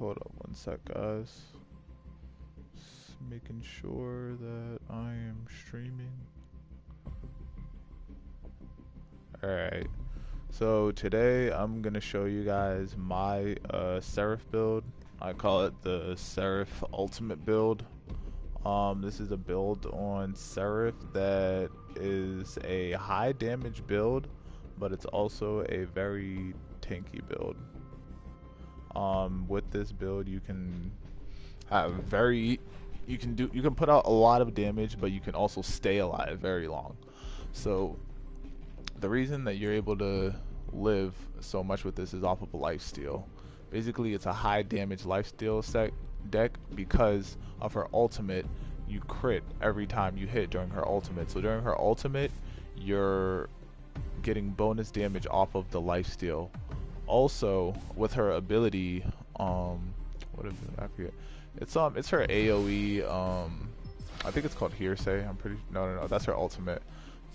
Hold up one sec, guys. Just making sure that I am streaming. Alright, so today I'm gonna show you guys my Serath build. I call it the Serath Ultimate Build. This is a build on Serath that is a high damage build, but it's also a very tanky build. With this build you can have you can put out a lot of damage, but you can also stay alive very long. So the reason that you're able to live so much with this is off of a lifesteal. Basically, it's a high damage lifesteal deck because of her ultimate. You crit every time you hit during her ultimate. So during her ultimate, you're getting bonus damage off of the lifesteal. Also, with her ability, what is it? I forget. It's her AOE. I think it's called Hearsay. No, that's her ultimate.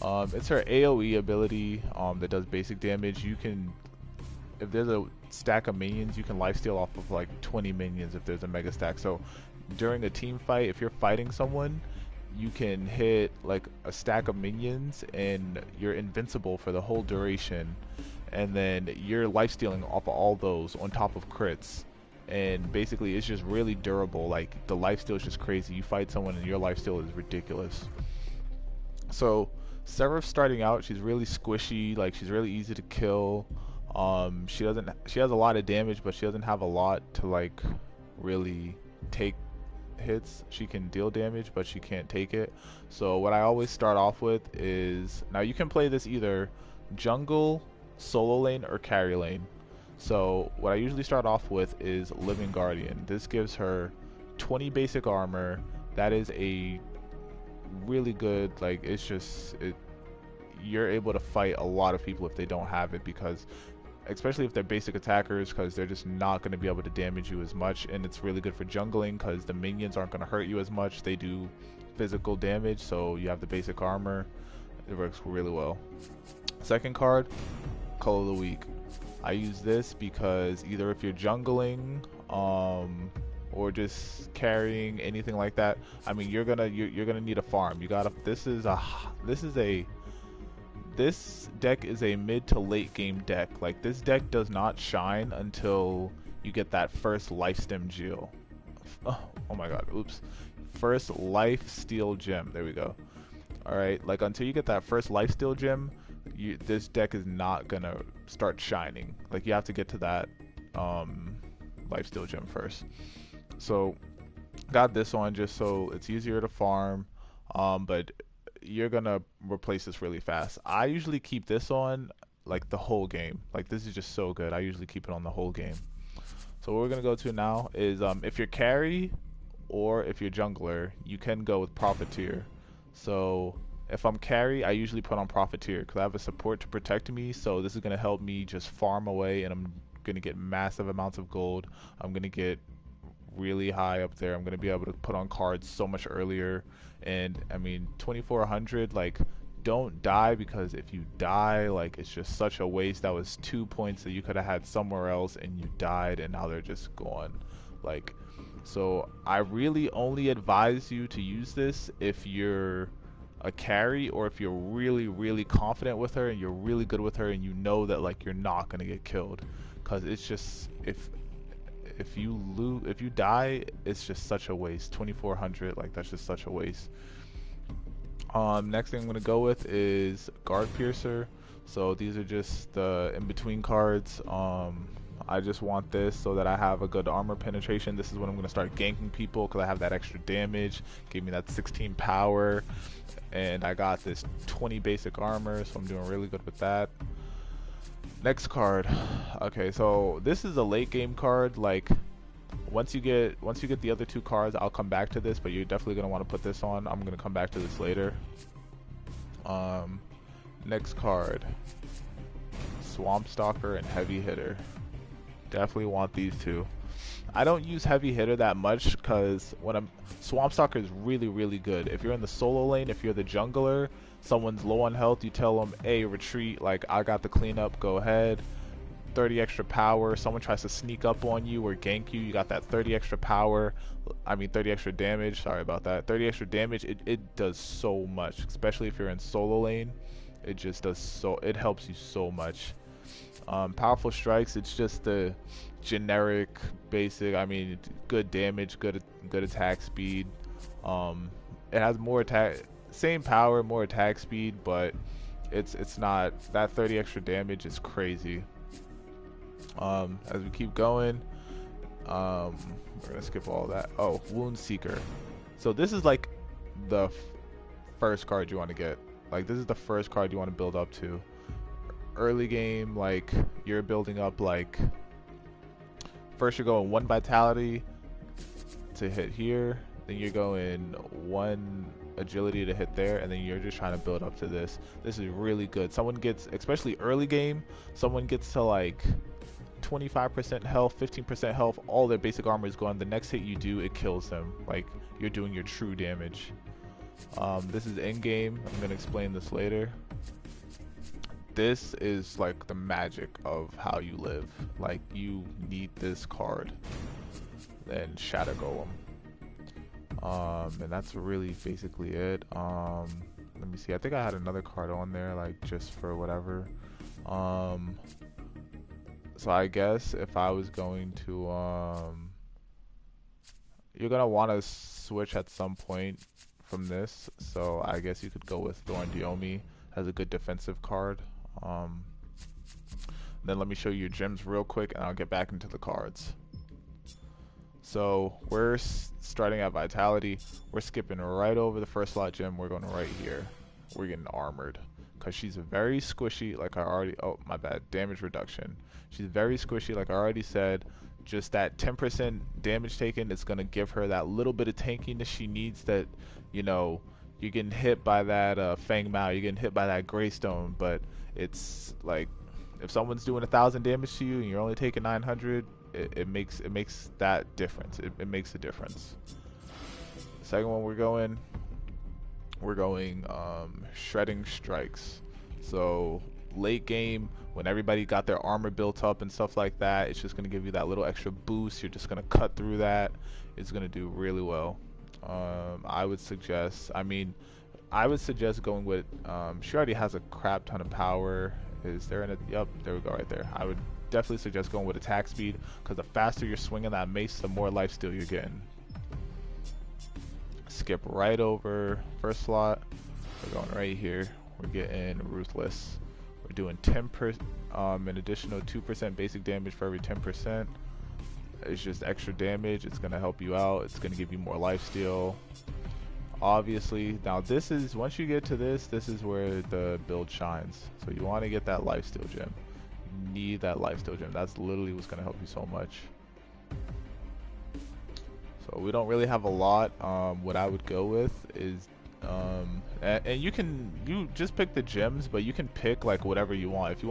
It's her AOE ability that does basic damage. You can, if there's a stack of minions, you can lifesteal off of like 20 minions if there's a mega stack. So during a team fight, if you're fighting someone, you can hit like a stack of minions and you're invincible for the whole duration. And then you're lifestealing off of all those on top of crits. And basically it's just really durable. Like the lifesteal is just crazy. You fight someone and your lifesteal is ridiculous. So Serath starting out, she's really squishy, like she's really easy to kill. She has a lot of damage, but she doesn't have a lot to like really take hits. She can deal damage, but she can't take it. So what I always start off with is, now you can play this either jungle, solo lane, or carry lane. So what I usually start off with is Living Guardian. This gives her 20 basic armor. That is a really good, like, you're able to fight a lot of people if they don't have it, because especially if they're basic attackers, because they're just not going to be able to damage you as much. And it's really good for jungling because the minions aren't going to hurt you as much. They do physical damage, so you have the basic armor. It works really well. Second card, Color of the Week. I use this because either if you're jungling or just carrying anything like that, I mean you're gonna need a farm. This deck is a mid to late game deck. Like, this deck does not shine until you get that first life stem gem. Oh my god, oops. First life steal gem. There we go. Alright, like until you get that first life steal gem, this deck is not gonna start shining. Like, you have to get to that life steal gem first. So got this on just so it's easier to farm, but you're gonna replace this really fast. I usually keep this on like the whole game. Like, this is just so good. I usually keep it on the whole game. So what we're gonna go to now is if you're carry or if you're jungler, you can go with Profiteer. So if I'm carry, I usually put on Profiteer because I have a support to protect me. So this is gonna help me just farm away, and I'm gonna get massive amounts of gold. I'm gonna get really high up there. I'm gonna be able to put on cards so much earlier. And I mean, 2400, like, don't die, because if you die, like, it's just such a waste. That was 2 points that you could have had somewhere else and you died, and now they're just gone. Like, so I really only advise you to use this if you're a carry, or if you're really confident with her and you're really good with her and you know that like you're not gonna get killed. Because it's just, if you die, it's just such a waste. 2400, like, that's just such a waste. Next thing I'm gonna go with is Guard Piercer. So these are just the in-between cards. I just want this so that I have a good armor penetration. This is when I'm gonna start ganking people because I have that extra damage. Gave me that 16 power, and I got this 20 basic armor, so I'm doing really good with that. Next card. Okay, so this is a late game card. Like, once you get the other two cards, I'll come back to this, but you're definitely gonna want to put this on. I'm gonna come back to this later. Next card, Swamp Stalker and Heavy Hitter. Definitely want these two. I don't use Heavy Hitter that much because Swamp Stalker is really good. If you're in the solo lane, if you're the jungler, someone's low on health, you tell them, hey, retreat, like, I got the cleanup, go ahead. 30 extra power. Someone tries to sneak up on you or gank you, you got that 30 extra power. I mean 30 extra damage, sorry about that. 30 extra damage, it does so much, especially if you're in solo lane. It just does so, it helps you so much. Powerful strikes, it's just the generic basic, I mean good damage, good attack speed. It has more attack, same power, more attack speed, but it's not, that 30 extra damage is crazy. As we keep going, we're gonna skip all that. Oh, Wound Seeker. So this is like the first card you want to get. Like this is the first card you want to build up to. Early game, like you're building up, like first you're going 1 vitality to hit here, then you're going 1 agility to hit there, and then you're just trying to build up to this. This is really good. Someone gets, especially early game, someone gets to like 25% health, 15% health, all their basic armor is gone. The next hit you do, it kills them. Like you're doing your true damage. This is end game. I'm gonna explain this later. This is like the magic of how you live. Like you need this card. Then Shatter Golem. And that's really basically it. Let me see. I think I had another card on there, like just for whatever. So I guess if I was going to, you're gonna want to switch at some point from this. So I guess you could go with Thorn Diomi, has a good defensive card. Then let me show you your gems real quick, and I'll get back into the cards. So we're starting at Vitality. We're skipping right over the first slot gem. We're going right here. We're getting Armored because she's very squishy. Like I already, oh my bad, damage reduction. She's very squishy, like I already said. Just that 10% damage taken is gonna give her that little bit of tankiness she needs. That, you know, you're getting hit by that Fang Mao, you're getting hit by that Greystone, but it's like if someone's doing 1,000 damage to you and you're only taking 900, it makes that difference. It makes a difference. Second one, we're going Shredding Strikes. So late game, when everybody got their armor built up and stuff like that, it's just gonna give you that little extra boost. You're just gonna cut through that. It's gonna do really well. I would suggest going with, she already has a crap ton of power. Is there an, yep, there we go right there. I would definitely suggest going with attack speed, because the faster you're swinging that mace, the more lifesteal you're getting. Skip right over first slot. We're going right here. We're getting Ruthless. We're doing 10%, an additional 2% basic damage for every 10%. It's just extra damage. It's gonna help you out. It's gonna give you more lifesteal. Obviously, now this is, once you get to this is where the build shines. So you want to get that lifesteal gem. You need that lifesteal gem. That's literally what's gonna help you so much. So we don't really have a lot. What I would go with is, and you just pick the gems, but you can pick like whatever you want. If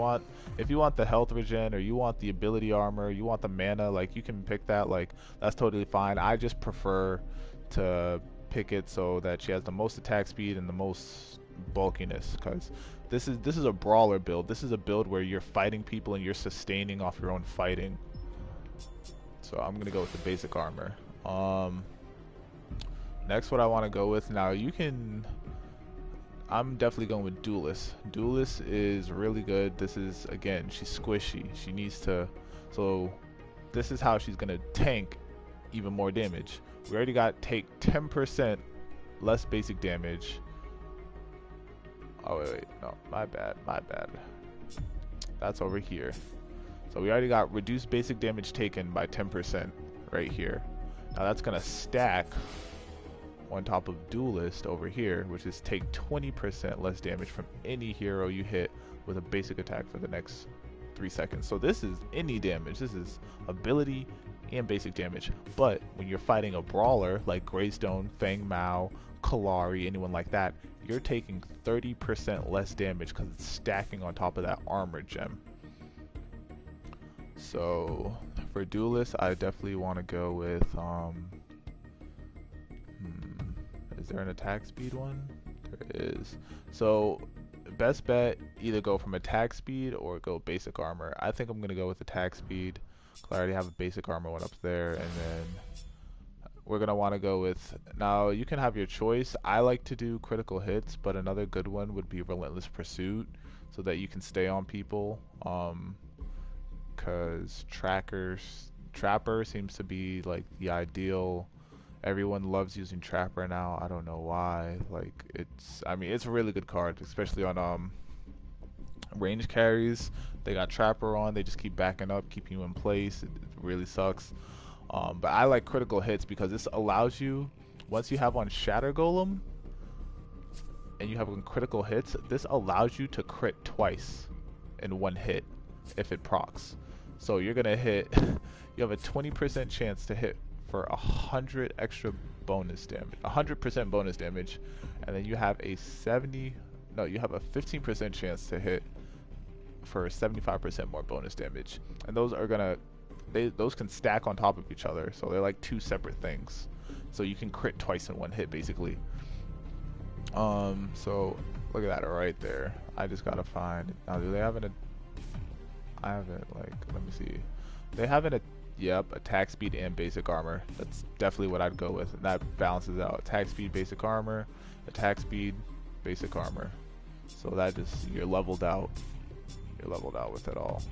you want the health regen, or you want the ability armor, you want the mana, like you can pick that. Like that's totally fine. I just prefer to pick it so that she has the most attack speed and the most bulkiness, because this is a brawler build. This is a build where you're fighting people and you're sustaining off your own fighting. So I'm gonna go with the basic armor. Next, what I want to go with, now I'm definitely going with Duelist. Duelist is really good. This is, again, she's squishy. She needs to, so this is how she's gonna tank even more damage. We already got take 10% less basic damage. Oh wait, no, my bad. That's over here. So we already got reduced basic damage taken by 10% right here. Now that's gonna stack on top of Duelist over here, which is take 20% less damage from any hero you hit with a basic attack for the next 3 seconds. So this is any damage. This is ability and basic damage. But when you're fighting a brawler like Greystone, Fang Mao, Kalari, anyone like that, you're taking 30% less damage because it's stacking on top of that armor gem. So for Duelist, I definitely want to go with is there an attack speed one? There is. So best bet, either go from attack speed or go basic armor. I think I'm gonna go with attack speed. I already have a basic armor one up there, and then we're gonna want to go with, now you can have your choice. I like to do critical hits, but another good one would be relentless pursuit, so that you can stay on people. Cause trapper seems to be like the ideal. Everyone loves using trapper now. I don't know why. Like I mean it's a really good card, especially on range carries. They got trapper on. They just keep backing up, keeping you in place. It really sucks. But I like critical hits because this allows you, once you have on Shatter Golem and you have critical hits, this allows you to crit twice in one hit if it procs. So you're gonna hit, you have a 20% chance to hit for 100 extra bonus damage, 100% bonus damage, and then you have a 15% chance to hit for 75% more bonus damage. And those are gonna, those can stack on top of each other, so they're like two separate things. So you can crit twice in one hit, basically. So look at that right there. I just gotta find. Now, do they have an? I haven't, like, let me see. They have an, yep, attack speed and basic armor. That's definitely what I'd go with, and that balances out. Attack speed, basic armor, attack speed, basic armor. So that just, you're leveled out. You're leveled out with it all.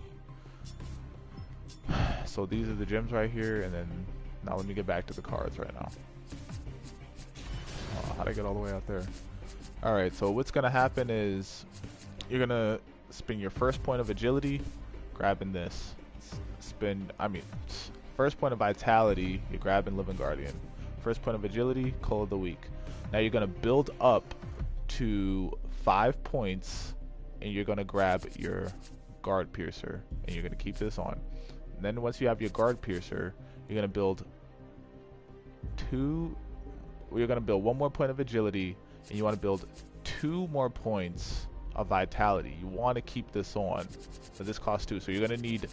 So these are the gems right here, and then now let me get back to the cards right now. How'd I get all the way out there? Alright, so what's gonna happen is you're gonna spend your first point of agility grabbing this. First point of vitality, you're grabbing Living Guardian. First point of agility, Call of the Week. Now you're gonna build up to 5 points, and you're gonna grab your Guard Piercer, and you're gonna keep this on. And then once you have your Guard Piercer, you're gonna build you're gonna build 1 more point of agility, and you want to build 2 more points of vitality. You want to keep this on, so this costs 2. So you're gonna need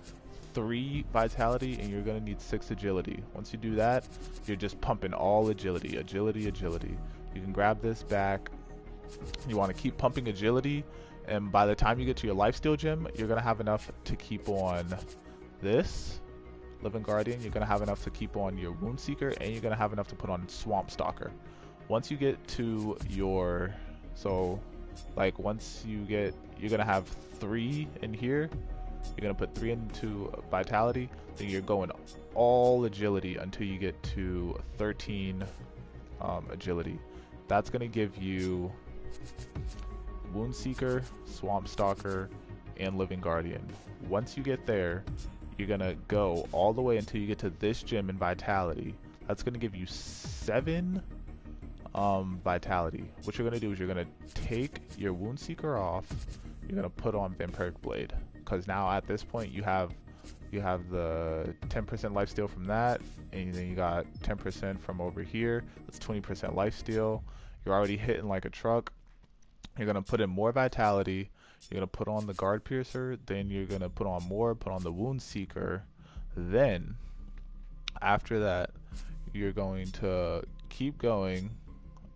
3 vitality, and you're gonna need 6 agility. Once you do that, you're just pumping all agility, agility, agility. You can grab this back. You want to keep pumping agility, and by the time you get to your lifesteal gem, you're gonna have enough to keep on this Living Guardian. You're gonna have enough to keep on your Wound Seeker, and you're gonna have enough to put on Swamp Stalker. Once you get to your, once you get, you're gonna have 3 in here. You're gonna put 3 into vitality. Then you're going all agility until you get to 13 agility. That's gonna give you Wound Seeker, Swamp Stalker, and Living Guardian. Once you get there, you're gonna go all the way until you get to this gem in vitality. That's gonna give you 7 vitality. What you're gonna do is you're gonna take your Wound Seeker off. You're gonna put on Vampiric Blade, because now at this point you have the 10% lifesteal from that, and then you got 10% from over here. That's 20% lifesteal. You're already hitting like a truck. You're gonna put in more vitality. You're gonna put on the Guard Piercer. Then you're gonna put on the Wound Seeker. Then after that, you're going to keep going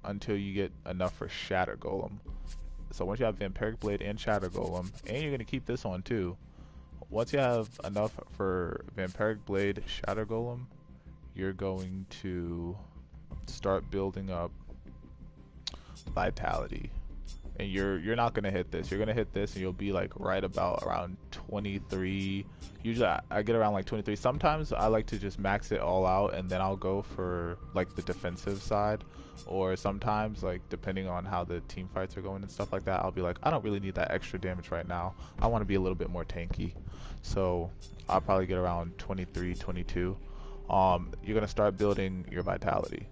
until you get enough for Shatter Golem. So once you have Vampiric Blade and Shatter Golem, and you're gonna keep this on too. Once you have enough for Vampiric Blade, Shatter Golem, you're going to start building up vitality. And you're not gonna hit this. You're gonna hit this, and you'll be like right about around 23. Usually I get around like 23. Sometimes I like to just max it all out, and then I'll go for like the defensive side. Or sometimes, like depending on how the team fights are going and stuff like that, I'll be like, I don't really need that extra damage right now. I want to be a little bit more tanky. So I'll probably get around 23, 22. You're gonna start building your vitality.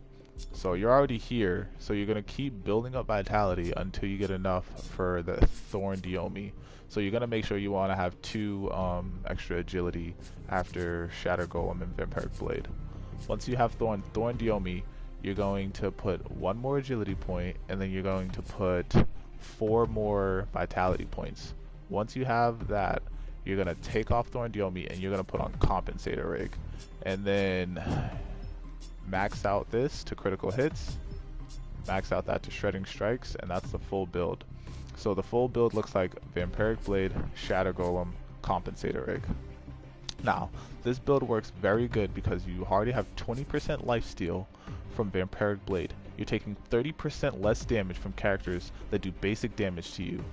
So you're already here, so you're gonna keep building up vitality until you get enough for the Thorn Diomi. So you're gonna make sure you want to have 2 extra agility after Shatter Golem and Vampiric Blade. Once you have Thorn Diomi, you're going to put 1 more agility point, and then you're going to put 4 more vitality points. Once you have that, you're gonna take off Thorn Diomi, and you're gonna put on Compensator Rig, and then max out this to critical hits, max out that to shredding strikes, and that's the full build. So the full build looks like Vampiric Blade, Shatter Golem, Compensator Rig. Now, this build works very good because you already have 20% lifesteal from Vampiric Blade. You're taking 30% less damage from characters that do basic damage to you.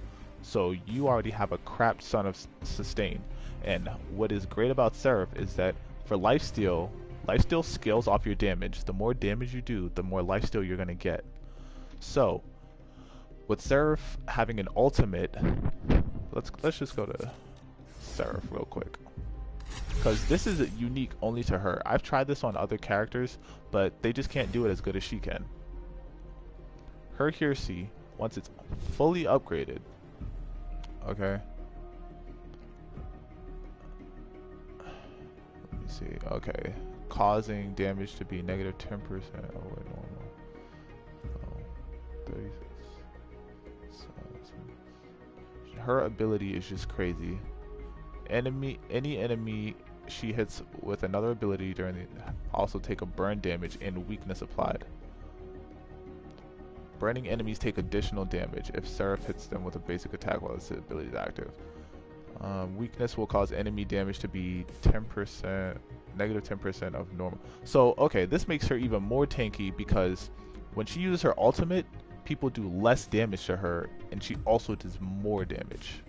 So you already have a crap ton of sustain. And what is great about Serath is that for lifesteal scales off your damage. The more damage you do, the more lifesteal you're going to get. So, with Serath having an ultimate, let's just go to Serath real quick. Because this is unique only to her. I've tried this on other characters, but they just can't do it as good as she can. Her Hearsay, once it's fully upgraded, okay. Let me see. Okay, causing damage to be -10%. Oh wait, normal. Oh, 36. Her ability is just crazy. Any enemy she hits with another ability during the also take a burn damage and weakness applied. Burning enemies take additional damage if Serath hits them with a basic attack while this ability is active. Weakness will cause enemy damage to be 10%, -10% of normal. So, okay, this makes her even more tanky because when she uses her ultimate, people do less damage to her, and she also does more damage.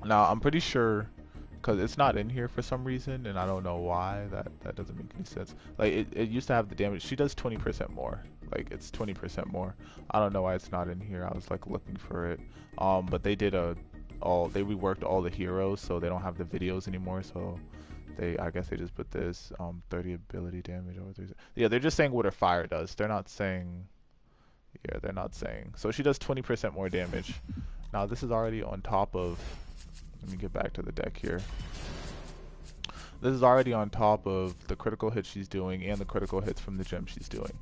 Now, I'm pretty sure, because it's not in here for some reason, and I don't know why, that doesn't make any sense. Like, it used to have the damage. She does 20% more. Like, it's 20% more. I don't know why it's not in here. I was, like, looking for it. But they did they reworked all the heroes, so they don't have the videos anymore, so I guess they just put this, 30 ability damage over 30. Yeah, they're just saying what her fire does. They're not saying, yeah, they're not saying. So she does 20% more damage. Now, this is already on top of, let me get back to the deck here. This is already on top of the critical hits she's doing and the critical hits from the gem she's doing.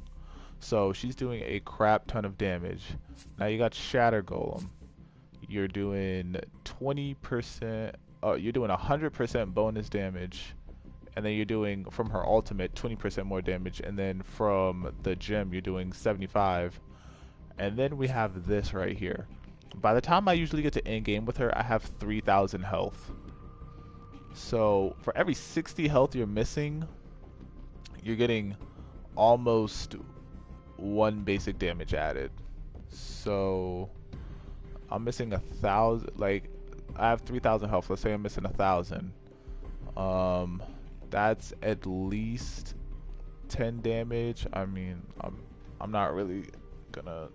So she's doing a crap ton of damage. Now you got Shatter Golem. You're doing 20%, you're doing 100% bonus damage. And then you're doing, from her ultimate, 20% more damage. And then from the gem, you're doing 75. And then we have this right here. By the time I usually get to end game with her, I have 3,000 health. So for every 60 health you're missing, you're getting almost 1 basic damage added. So I'm missing 1,000. Like, I have 3,000 health. Let's say I'm missing 1,000. That's at least 10 damage. I mean, I'm not really gonna.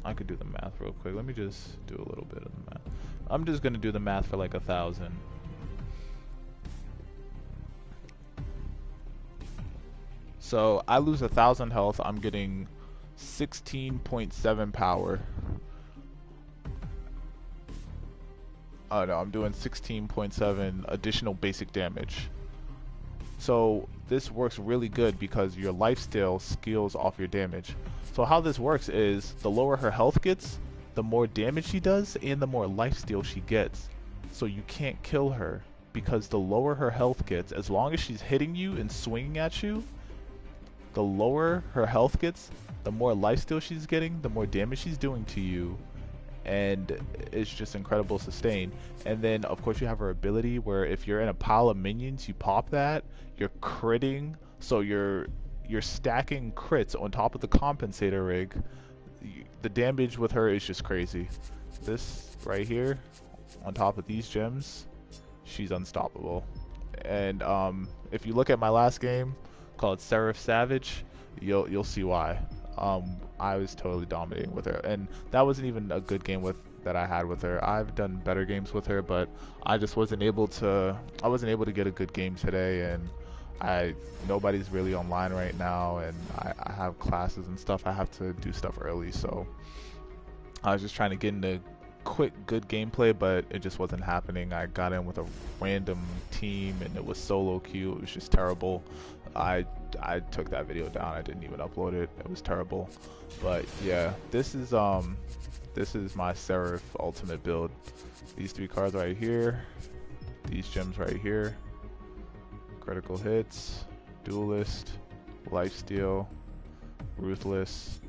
I could do the math real quick. Let me just do a little bit of the math. I'm just gonna do the math for like 1,000. So I lose 1,000 health. I'm getting 16.7 power. Oh no, I'm doing 16.7 additional basic damage. So this works really good because your lifesteal scales off your damage. So how this works is the lower her health gets, the more damage she does and the more lifesteal she gets. So you can't kill her because the lower her health gets, as long as she's hitting you and swinging at you, the lower her health gets, the more lifesteal she's getting, the more damage she's doing to you, and it's just incredible sustain. And then of course you have her ability where if you're in a pile of minions, you pop that, you're critting, so you're stacking crits on top of the compensator rig. The damage with her is just crazy. This right here, on top of these gems, she's unstoppable. And if you look at my last game called Serath Savage, you'll see why. I was totally dominating with her, and that wasn't even a good game that I had with her. I've done better games with her, but I just wasn't able to get a good game today, and nobody's really online right now, and I have classes and stuff. I have to do stuff early, so I was just trying to get into quick good gameplay, but it just wasn't happening. I got in with a random team and it was solo queue. It was just terrible. I took that video down. I didn't even upload it. It was terrible. But yeah, this is my Serath Ultimate Build. These 3 cards right here, these gems right here, critical hits, duelist, lifesteal, ruthless,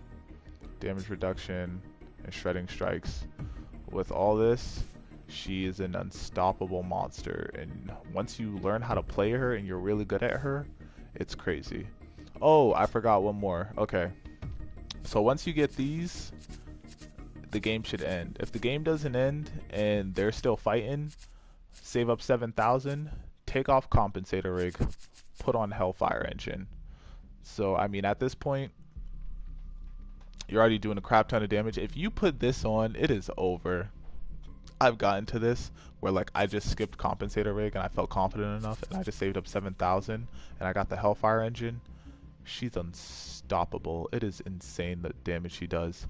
damage reduction, and shredding strikes. With all this, she is an unstoppable monster, and once you learn how to play her and you're really good at her, it's crazy. Oh, I forgot one more. Okay, so once you get these, the game should end. If the game doesn't end and they're still fighting, save up 7,000, take off compensator rig, put on Hellfire engine. So I mean, at this point, you're already doing a crap ton of damage. If you put this on, it is over. I've gotten to this where like I just skipped compensator rig and I felt confident enough and I just saved up 7,000 and I got the Hellfire engine. She's unstoppable. It is insane the damage she does.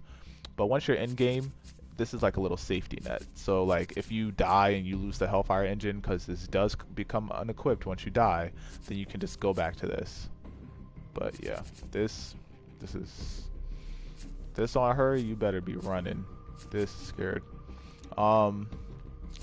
But once you're in game, this is like a little safety net. So like if you die and you lose the Hellfire engine, because this does become unequipped once you die, then you can just go back to this. But yeah, this on her, you better be running. This is scared.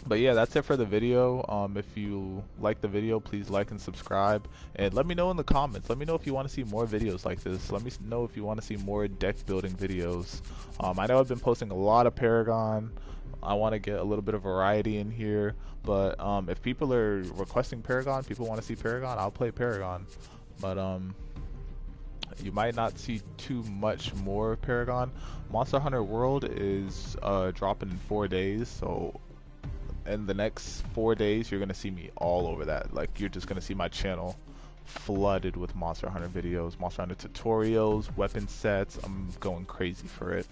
But yeah, that's it for the video. If you like the video, please like and subscribe, and let me know in the comments. Let me know if you want to see more videos like this. Let me know if you want to see more deck building videos. I know I've been posting a lot of Paragon. I want to get a little bit of variety in here, but if people are requesting Paragon, people want to see Paragon, I'll play Paragon. But you might not see too much more Paragon. Monster Hunter World is dropping in 4 days, so in the next 4 days you're gonna see me all over that. Like, you're just gonna see my channel flooded with Monster Hunter videos, Monster Hunter tutorials, weapon sets. I'm going crazy for it.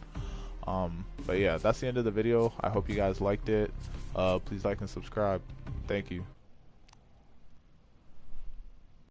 But yeah, that's the end of the video. I hope you guys liked it. Please like and subscribe. Thank you.